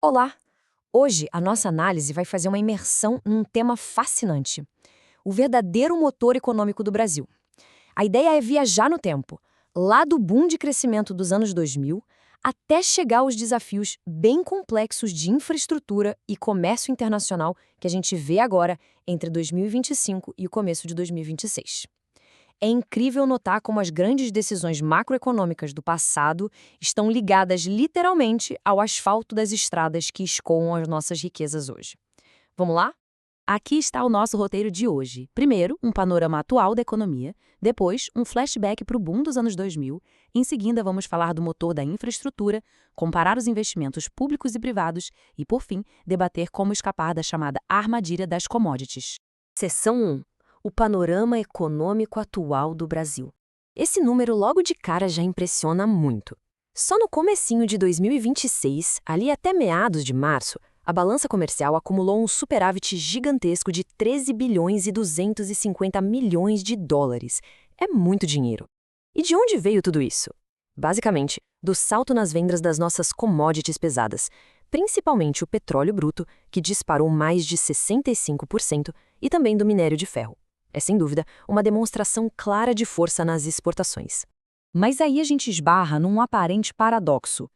Olá! Hoje a nossa análise vai fazer uma imersão num tema fascinante: o verdadeiro motor econômico do Brasil. A ideia é viajar no tempo, lá do boom de crescimento dos anos 2000 até chegar aos desafios bem complexos de infraestrutura e comércio internacional que a gente vê agora entre 2025 e o começo de 2026. É incrível notar como as grandes decisões macroeconômicas do passado estão ligadas literalmente ao asfalto das estradas que escoam as nossas riquezas hoje. Vamos lá? Aqui está o nosso roteiro de hoje. Primeiro, um panorama atual da economia. Depois, um flashback para o boom dos anos 2000. Em seguida, vamos falar do motor da infraestrutura, comparar os investimentos públicos e privados e, por fim, debater como escapar da chamada armadilha das commodities. Seção 1. O panorama econômico atual do Brasil. Esse número logo de cara já impressiona muito. Só no comecinho de 2026, ali até meados de março, a balança comercial acumulou um superávit gigantesco de 13 bilhões e 250 milhões de dólares. É muito dinheiro. E de onde veio tudo isso? Basicamente, do salto nas vendas das nossas commodities pesadas, principalmente o petróleo bruto, que disparou mais de 65%, e também do minério de ferro. É, sem dúvida, uma demonstração clara de força nas exportações. Mas aí a gente esbarra num aparente paradoxo.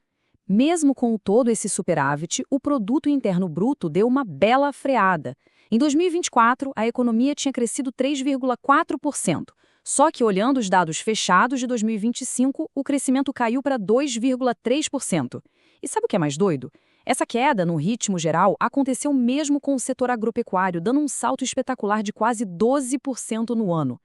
Mesmo com todo esse superávit, o produto interno bruto deu uma bela freada. Em 2024, a economia tinha crescido 3,4%. Só que, olhando os dados fechados de 2025, o crescimento caiu para 2,3%. E sabe o que é mais doido? Essa queda, no ritmo geral, aconteceu mesmo com o setor agropecuário, dando um salto espetacular de quase 12% no ano.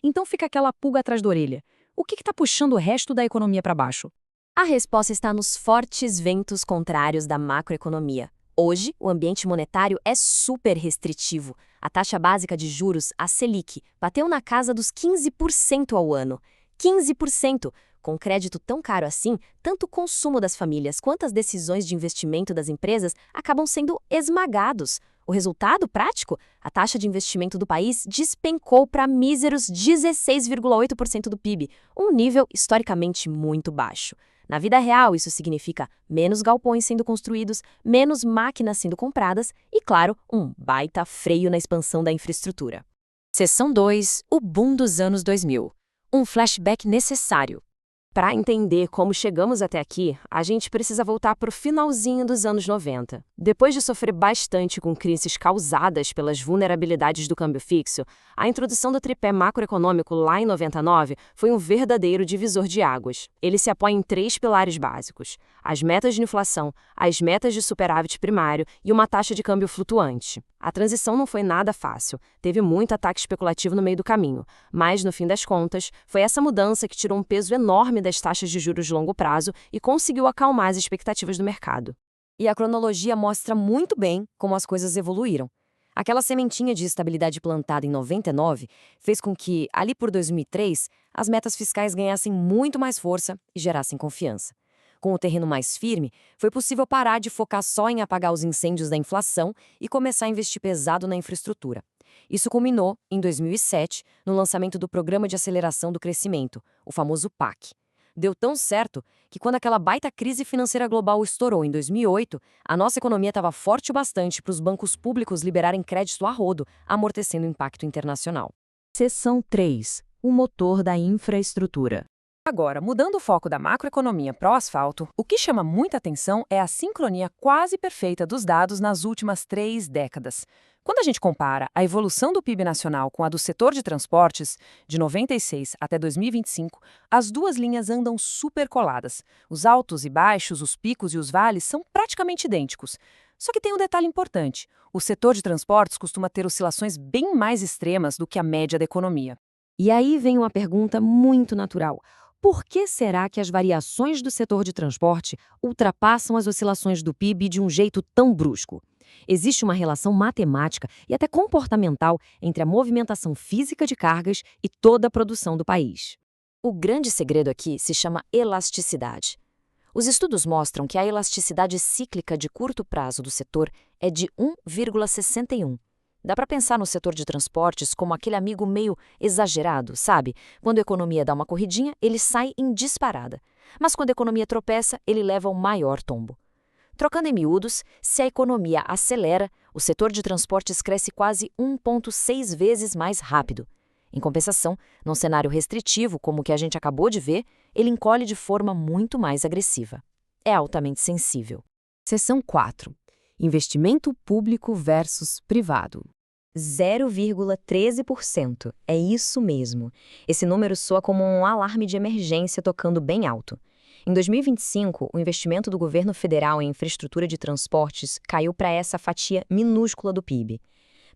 Então fica aquela pulga atrás da orelha. O que está puxando o resto da economia para baixo? A resposta está nos fortes ventos contrários da macroeconomia. Hoje, o ambiente monetário é super restritivo. A taxa básica de juros, a Selic, bateu na casa dos 15% ao ano. 15%! Com crédito tão caro assim, tanto o consumo das famílias quanto as decisões de investimento das empresas acabam sendo esmagados. O resultado prático? A taxa de investimento do país despencou para míseros 16,8% do PIB, um nível historicamente muito baixo. Na vida real, isso significa menos galpões sendo construídos, menos máquinas sendo compradas e, claro, um baita freio na expansão da infraestrutura. Seção 2. O boom dos anos 2000. Um flashback necessário. Para entender como chegamos até aqui, a gente precisa voltar para o finalzinho dos anos 90. Depois de sofrer bastante com crises causadas pelas vulnerabilidades do câmbio fixo, a introdução do tripé macroeconômico lá em 99 foi um verdadeiro divisor de águas. Ele se apoia em 3 pilares básicos: as metas de inflação, as metas de superávit primário e uma taxa de câmbio flutuante. A transição não foi nada fácil, teve muito ataque especulativo no meio do caminho, mas, no fim das contas, foi essa mudança que tirou um peso enorme das taxas de juros de longo prazo e conseguiu acalmar as expectativas do mercado. E a cronologia mostra muito bem como as coisas evoluíram. Aquela sementinha de estabilidade plantada em 99 fez com que, ali por 2003, as metas fiscais ganhassem muito mais força e gerassem confiança. Com o terreno mais firme, foi possível parar de focar só em apagar os incêndios da inflação e começar a investir pesado na infraestrutura. Isso culminou, em 2007, no lançamento do Programa de Aceleração do Crescimento, o famoso PAC. Deu tão certo que quando aquela baita crise financeira global estourou em 2008, a nossa economia estava forte o bastante para os bancos públicos liberarem crédito a rodo, amortecendo o impacto internacional. Seção 3. O motor da infraestrutura. Agora, mudando o foco da macroeconomia para o asfalto, o que chama muita atenção é a sincronia quase perfeita dos dados nas últimas 3 décadas. Quando a gente compara a evolução do PIB nacional com a do setor de transportes, de 96 até 2025, as duas linhas andam super coladas. Os altos e baixos, os picos e os vales são praticamente idênticos. Só que tem um detalhe importante: o setor de transportes costuma ter oscilações bem mais extremas do que a média da economia. E aí vem uma pergunta muito natural. Por que será que as variações do setor de transporte ultrapassam as oscilações do PIB de um jeito tão brusco? Existe uma relação matemática e até comportamental entre a movimentação física de cargas e toda a produção do país. O grande segredo aqui se chama elasticidade. Os estudos mostram que a elasticidade cíclica de curto prazo do setor é de 1,61. Dá para pensar no setor de transportes como aquele amigo meio exagerado, sabe? Quando a economia dá uma corridinha, ele sai em disparada. Mas quando a economia tropeça, ele leva o maior tombo. Trocando em miúdos, se a economia acelera, o setor de transportes cresce quase 1,6 vezes mais rápido. Em compensação, num cenário restritivo como o que a gente acabou de ver, ele encolhe de forma muito mais agressiva. É altamente sensível. Seção 4. Investimento público versus privado. 0,13%. É isso mesmo. Esse número soa como um alarme de emergência tocando bem alto. Em 2025, o investimento do governo federal em infraestrutura de transportes caiu para essa fatia minúscula do PIB.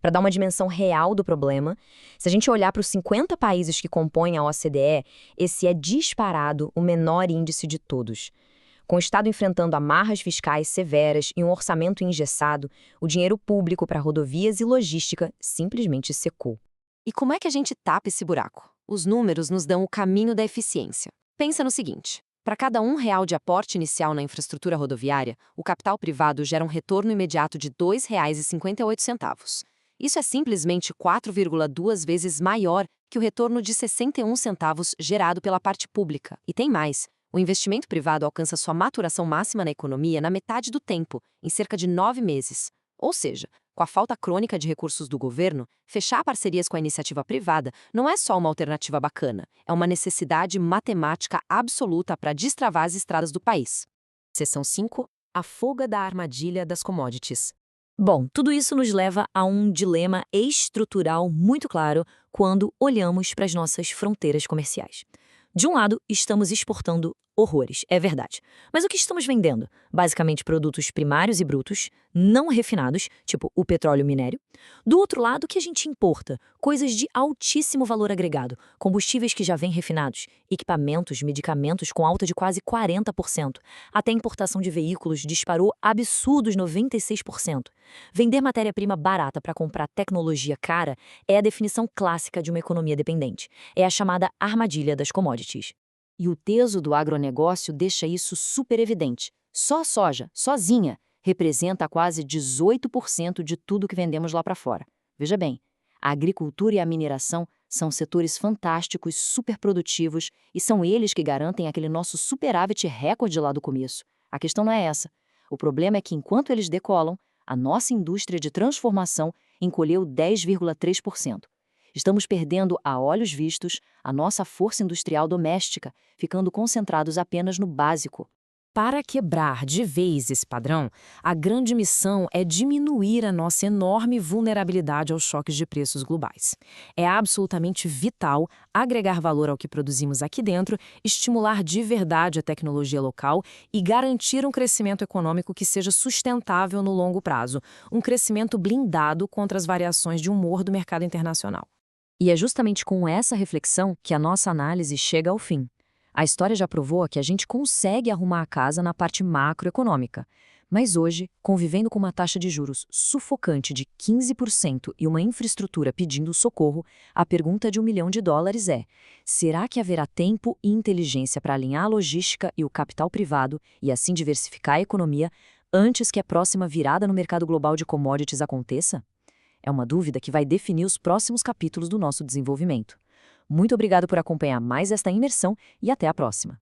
Para dar uma dimensão real do problema, se a gente olhar para os 50 países que compõem a OCDE, esse é disparado o menor índice de todos. Com o Estado enfrentando amarras fiscais severas e um orçamento engessado, o dinheiro público para rodovias e logística simplesmente secou. E como é que a gente tapa esse buraco? Os números nos dão o caminho da eficiência. Pensa no seguinte: para cada R$ 1 de aporte inicial na infraestrutura rodoviária, o capital privado gera um retorno imediato de R$ 2,58. Isso é simplesmente 4,2 vezes maior que o retorno de 61 centavos gerado pela parte pública. E tem mais. O investimento privado alcança sua maturação máxima na economia na metade do tempo, em cerca de 9 meses. Ou seja, com a falta crônica de recursos do governo, fechar parcerias com a iniciativa privada não é só uma alternativa bacana, é uma necessidade matemática absoluta para destravar as estradas do país. Seção 5. A fuga da armadilha das commodities. Bom, tudo isso nos leva a um dilema estrutural muito claro quando olhamos para as nossas fronteiras comerciais. De um lado, estamos exportando horrores, é verdade. Mas o que estamos vendendo? Basicamente produtos primários e brutos, não refinados, tipo o petróleo e o minério. Do outro lado, o que a gente importa? Coisas de altíssimo valor agregado, combustíveis que já vêm refinados, equipamentos, medicamentos com alta de quase 40%. Até a importação de veículos disparou absurdos 96%. Vender matéria-prima barata para comprar tecnologia cara é a definição clássica de uma economia dependente. É a chamada armadilha das commodities. E o peso do agronegócio deixa isso super evidente. Só a soja, sozinha, representa quase 18% de tudo que vendemos lá para fora. Veja bem, a agricultura e a mineração são setores fantásticos, super produtivos, e são eles que garantem aquele nosso superávit recorde lá do começo. A questão não é essa. O problema é que enquanto eles decolam, a nossa indústria de transformação encolheu 10,3%. Estamos perdendo, a olhos vistos, a nossa força industrial doméstica, ficando concentrados apenas no básico. Para quebrar de vez esse padrão, a grande missão é diminuir a nossa enorme vulnerabilidade aos choques de preços globais. É absolutamente vital agregar valor ao que produzimos aqui dentro, estimular de verdade a tecnologia local e garantir um crescimento econômico que seja sustentável no longo prazo, um crescimento blindado contra as variações de humor do mercado internacional. E é justamente com essa reflexão que a nossa análise chega ao fim. A história já provou que a gente consegue arrumar a casa na parte macroeconômica. Mas hoje, convivendo com uma taxa de juros sufocante de 15% e uma infraestrutura pedindo socorro, a pergunta de $1 milhão é: será que haverá tempo e inteligência para alinhar a logística e o capital privado e assim diversificar a economia antes que a próxima virada no mercado global de commodities aconteça? É uma dúvida que vai definir os próximos capítulos do nosso desenvolvimento. Muito obrigado por acompanhar mais esta imersão e até a próxima.